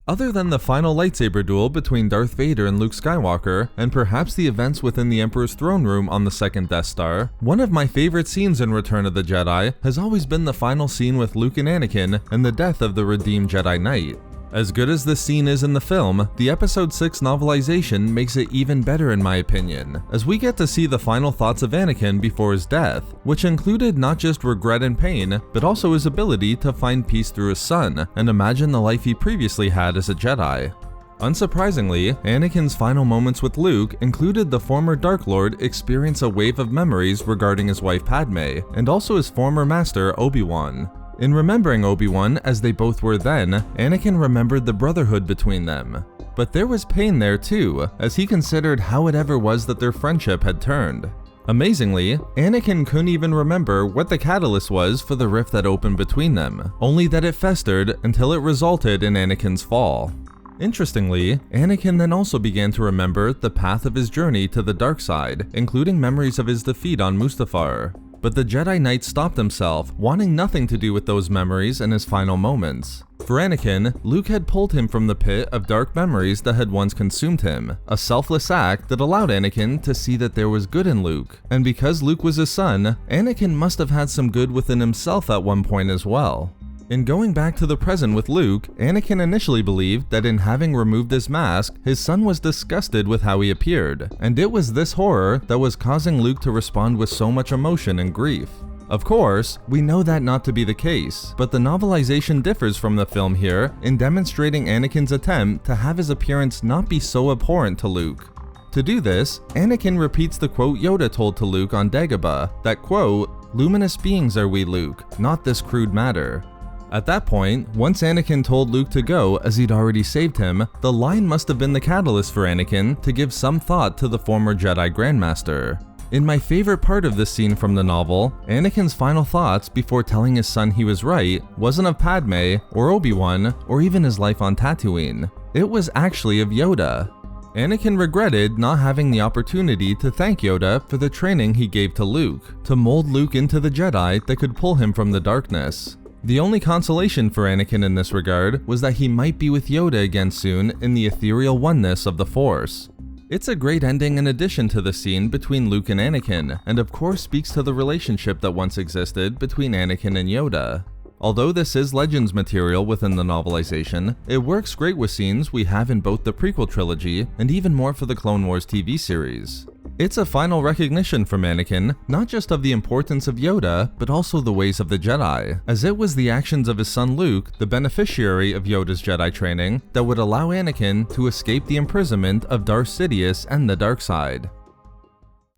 Other than the final lightsaber duel between Darth Vader and Luke Skywalker, and perhaps the events within the Emperor's throne room on the second Death Star, one of my favorite scenes in Return of the Jedi has always been the final scene with Luke and Anakin and the death of the redeemed Jedi Knight. As good as this scene is in the film, the Episode 6 novelization makes it even better in my opinion, as we get to see the final thoughts of Anakin before his death, which included not just regret and pain, but also his ability to find peace through his son, and imagine the life he previously had as a Jedi. Unsurprisingly, Anakin's final moments with Luke included the former Dark Lord experience a wave of memories regarding his wife Padme, and also his former master Obi-Wan. In remembering Obi-Wan as they both were then, Anakin remembered the brotherhood between them. But there was pain there too, as he considered how it ever was that their friendship had turned. Amazingly, Anakin couldn't even remember what the catalyst was for the rift that opened between them, only that it festered until it resulted in Anakin's fall. Interestingly, Anakin then also began to remember the path of his journey to the dark side, including memories of his defeat on Mustafar. But the Jedi Knight stopped himself, wanting nothing to do with those memories in his final moments. For Anakin, Luke had pulled him from the pit of dark memories that had once consumed him, a selfless act that allowed Anakin to see that there was good in Luke. And because Luke was his son, Anakin must have had some good within himself at one point as well. In going back to the present with Luke, Anakin initially believed that in having removed his mask, his son was disgusted with how he appeared, and it was this horror that was causing Luke to respond with so much emotion and grief. Of course, we know that not to be the case, but the novelization differs from the film here in demonstrating Anakin's attempt to have his appearance not be so abhorrent to Luke. To do this, Anakin repeats the quote Yoda told to Luke on Dagobah, that quote, "Luminous beings are we, Luke, not this crude matter." At that point, once Anakin told Luke to go as he'd already saved him, the line must have been the catalyst for Anakin to give some thought to the former Jedi Grandmaster. In my favorite part of this scene from the novel, Anakin's final thoughts before telling his son he was right wasn't of Padme, or Obi-Wan, or even his life on Tatooine. It was actually of Yoda. Anakin regretted not having the opportunity to thank Yoda for the training he gave to Luke, to mold Luke into the Jedi that could pull him from the darkness. The only consolation for Anakin in this regard was that he might be with Yoda again soon in the ethereal oneness of the Force. It's a great ending in addition to the scene between Luke and Anakin, and of course speaks to the relationship that once existed between Anakin and Yoda. Although this is Legends material within the novelization, it works great with scenes we have in both the prequel trilogy and even more for the Clone Wars TV series. It's a final recognition from Anakin, not just of the importance of Yoda, but also the ways of the Jedi, as it was the actions of his son Luke, the beneficiary of Yoda's Jedi training, that would allow Anakin to escape the imprisonment of Darth Sidious and the dark side.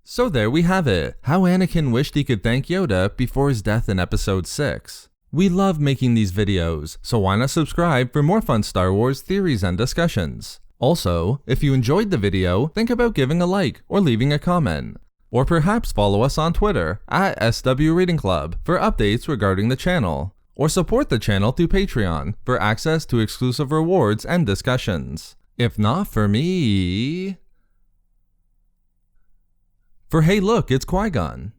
So there we have it, how Anakin wished he could thank Yoda before his death in Episode 6. We love making these videos, so why not subscribe for more fun Star Wars theories and discussions. Also, if you enjoyed the video, think about giving a like or leaving a comment. Or perhaps follow us on Twitter at SW Reading Club for updates regarding the channel. Or support the channel through Patreon for access to exclusive rewards and discussions. If not for me... For hey look, it's Qui-Gon.